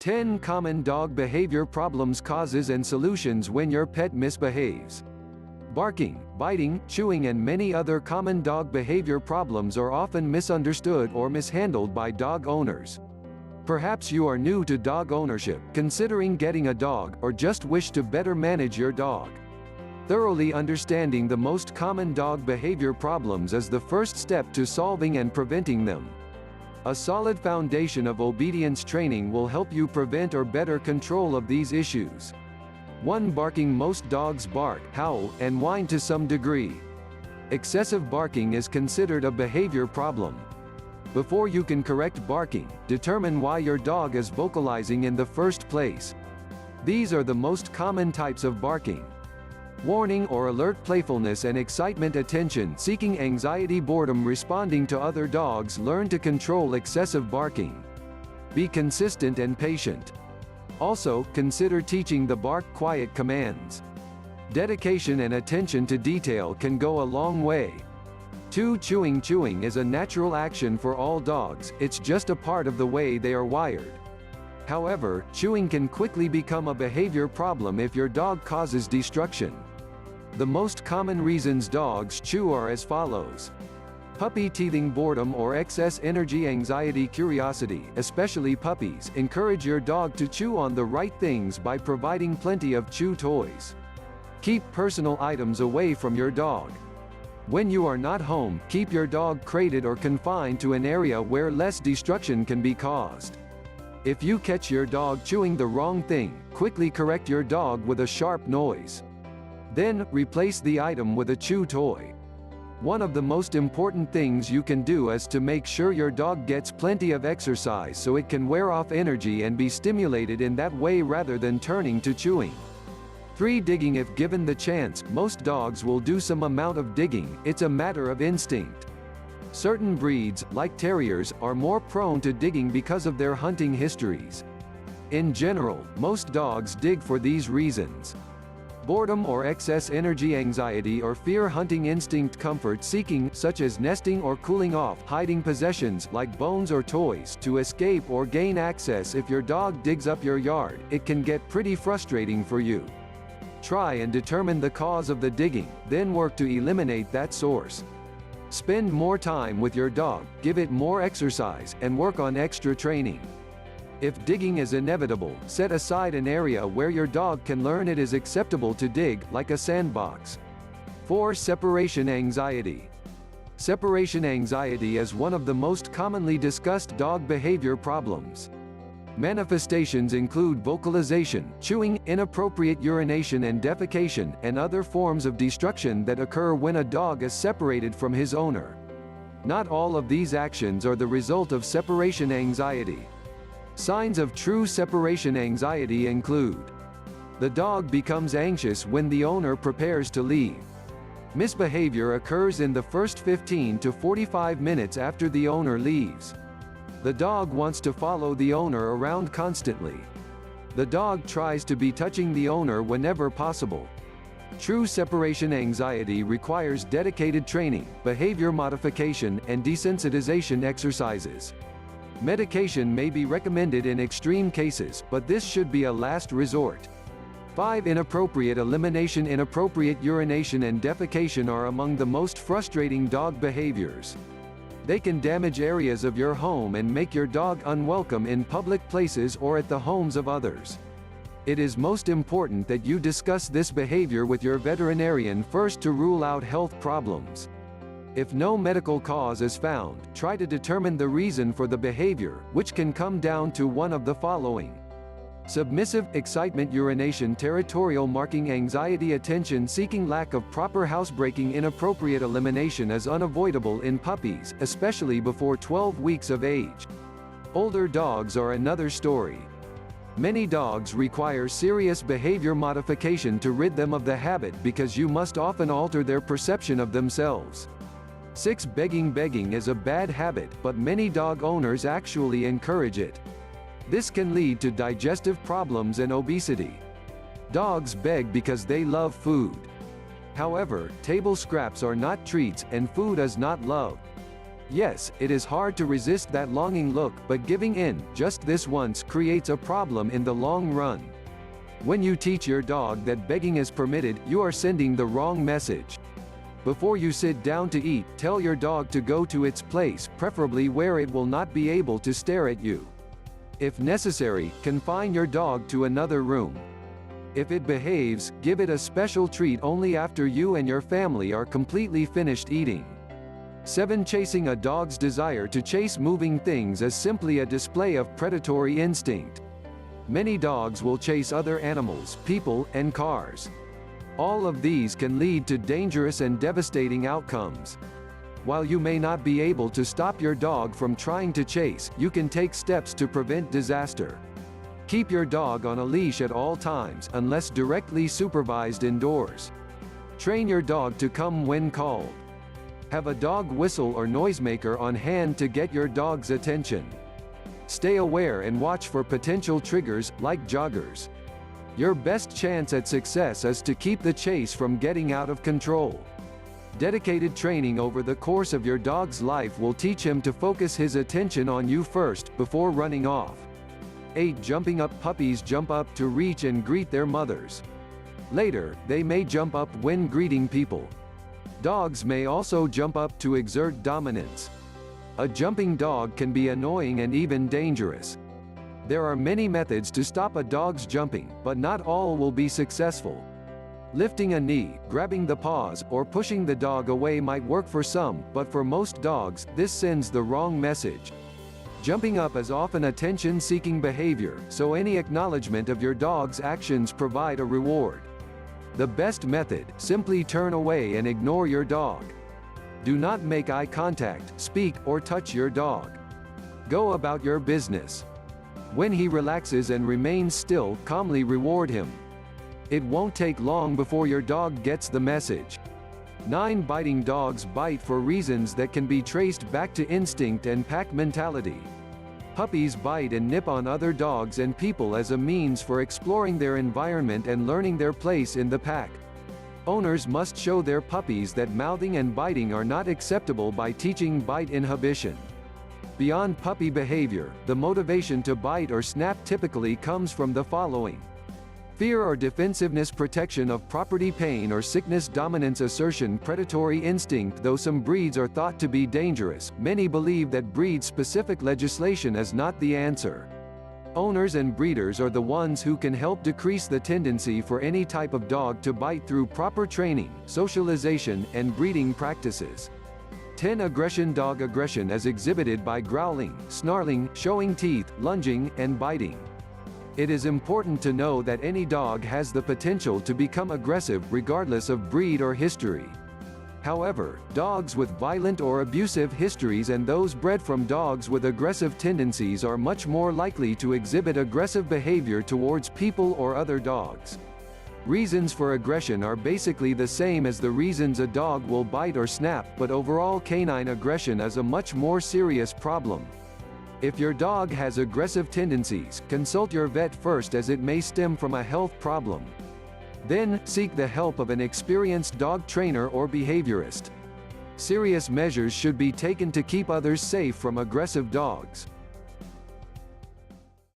10 Common Dog Behavior Problems, Causes and Solutions when your pet misbehaves. Barking, biting, chewing and many other common dog behavior problems are often misunderstood or mishandled by dog owners. Perhaps you are new to dog ownership, considering getting a dog, or just wish to better manage your dog. Thoroughly understanding the most common dog behavior problems is the first step to solving and preventing them. A solid foundation of obedience training will help you prevent or better control of these issues. 1. Barking. Most dogs bark, howl, and whine to some degree. Excessive barking is considered a behavior problem. Before you can correct barking, determine why your dog is vocalizing in the first place. These are the most common types of barking: warning or alert, playfulness and excitement, attention seeking, anxiety, boredom, responding to other dogs. Learn to control excessive barking. Be consistent and patient. Also, consider teaching the bark quiet commands. Dedication and attention to detail can go a long way. 2. Chewing. Chewing is a natural action for all dogs, it's just a part of the way they are wired. However, chewing can quickly become a behavior problem if your dog causes destruction. The most common reasons dogs chew are as follows: puppy teething, boredom or excess energy, anxiety, curiosity, especially puppies. Encourage your dog to chew on the right things by providing plenty of chew toys. Keep personal items away from your dog. When you are not home, keep your dog crated or confined to an area where less destruction can be caused. If you catch your dog chewing the wrong thing, quickly correct your dog with a sharp noise. Then, replace the item with a chew toy. One of the most important things you can do is to make sure your dog gets plenty of exercise so it can wear off energy and be stimulated in that way rather than turning to chewing. 3. Digging. If given the chance, most dogs will do some amount of digging, it's a matter of instinct. Certain breeds, like terriers, are more prone to digging because of their hunting histories. In general, most dogs dig for these reasons: boredom or excess energy, anxiety or fear, hunting instinct, comfort seeking, such as nesting or cooling off, hiding possessions, like bones or toys, to escape or gain access. If your dog digs up your yard, it can get pretty frustrating for you. Try and determine the cause of the digging, then work to eliminate that source. Spend more time with your dog, give it more exercise, and work on extra training. If digging is inevitable, set aside an area where your dog can learn it is acceptable to dig, like a sandbox. 4. Separation anxiety. Separation anxiety is one of the most commonly discussed dog behavior problems. Manifestations include vocalization, chewing, inappropriate urination and defecation, and other forms of destruction that occur when a dog is separated from his owner. Not all of these actions are the result of separation anxiety. Signs of true separation anxiety include: the dog becomes anxious when the owner prepares to leave. Misbehavior occurs in the first 15 to 45 minutes after the owner leaves. The dog wants to follow the owner around constantly. The dog tries to be touching the owner whenever possible. True separation anxiety requires dedicated training, behavior modification, and desensitization exercises. Medication may be recommended in extreme cases, but this should be a last resort. 5. Inappropriate elimination. Inappropriate urination and defecation are among the most frustrating dog behaviors. They can damage areas of your home and make your dog unwelcome in public places or at the homes of others. It is most important that you discuss this behavior with your veterinarian first to rule out health problems. If no medical cause is found, try to determine the reason for the behavior, which can come down to one of the following: submissive, excitement, urination, territorial marking, anxiety, attention seeking, lack of proper housebreaking. Inappropriate elimination is unavoidable in puppies, especially before 12 weeks of age. Older dogs are another story. Many dogs require serious behavior modification to rid them of the habit because you must often alter their perception of themselves. 6. Begging. Begging is a bad habit, but many dog owners actually encourage it. This can lead to digestive problems and obesity. Dogs beg because they love food. However, table scraps are not treats, and food is not love. Yes, it is hard to resist that longing look, but giving in, just this once, creates a problem in the long run. When you teach your dog that begging is permitted, you are sending the wrong message. Before you sit down to eat, tell your dog to go to its place, preferably where it will not be able to stare at you. If necessary, confine your dog to another room. If it behaves, give it a special treat only after you and your family are completely finished eating. 7. Chasing a dog's desire to chase moving things is simply a display of predatory instinct. Many dogs will chase other animals, people, and cars. All of these can lead to dangerous and devastating outcomes. While you may not be able to stop your dog from trying to chase, you can take steps to prevent disaster. Keep your dog on a leash at all times, unless directly supervised indoors. Train your dog to come when called. Have a dog whistle or noisemaker on hand to get your dog's attention. Stay aware and watch for potential triggers, like joggers. Your best chance at success is to keep the chase from getting out of control. Dedicated training over the course of your dog's life will teach him to focus his attention on you first, before running off. 8. Jumping up. Puppies jump up to reach and greet their mothers. Later, they may jump up when greeting people. Dogs may also jump up to exert dominance. A jumping dog can be annoying and even dangerous. There are many methods to stop a dog's jumping, but not all will be successful. Lifting a knee, grabbing the paws, or pushing the dog away might work for some, but for most dogs, this sends the wrong message. Jumping up is often attention-seeking behavior, so any acknowledgement of your dog's actions provide a reward. The best method: simply turn away and ignore your dog. Do not make eye contact, speak, or touch your dog. Go about your business. When he relaxes and remains still, calmly reward him. It won't take long before your dog gets the message. 9. Biting. Dogs bite for reasons that can be traced back to instinct and pack mentality. Puppies bite and nip on other dogs and people as a means for exploring their environment and learning their place in the pack. Owners must show their puppies that mouthing and biting are not acceptable by teaching bite inhibition. Beyond puppy behavior, the motivation to bite or snap typically comes from the following: fear or defensiveness, protection of property, pain or sickness, dominance, assertion, predatory instinct. Though some breeds are thought to be dangerous, many believe that breed-specific legislation is not the answer. Owners and breeders are the ones who can help decrease the tendency for any type of dog to bite through proper training, socialization, and breeding practices. 10. Aggression. Dog aggression is exhibited by growling, snarling, showing teeth, lunging, and biting. It is important to know that any dog has the potential to become aggressive regardless of breed or history. However, dogs with violent or abusive histories and those bred from dogs with aggressive tendencies are much more likely to exhibit aggressive behavior towards people or other dogs. Reasons for aggression are basically the same as the reasons a dog will bite or snap, but overall canine aggression is a much more serious problem. If your dog has aggressive tendencies, consult your vet first, as it may stem from a health problem. Then, seek the help of an experienced dog trainer or behaviorist. Serious measures should be taken to keep others safe from aggressive dogs.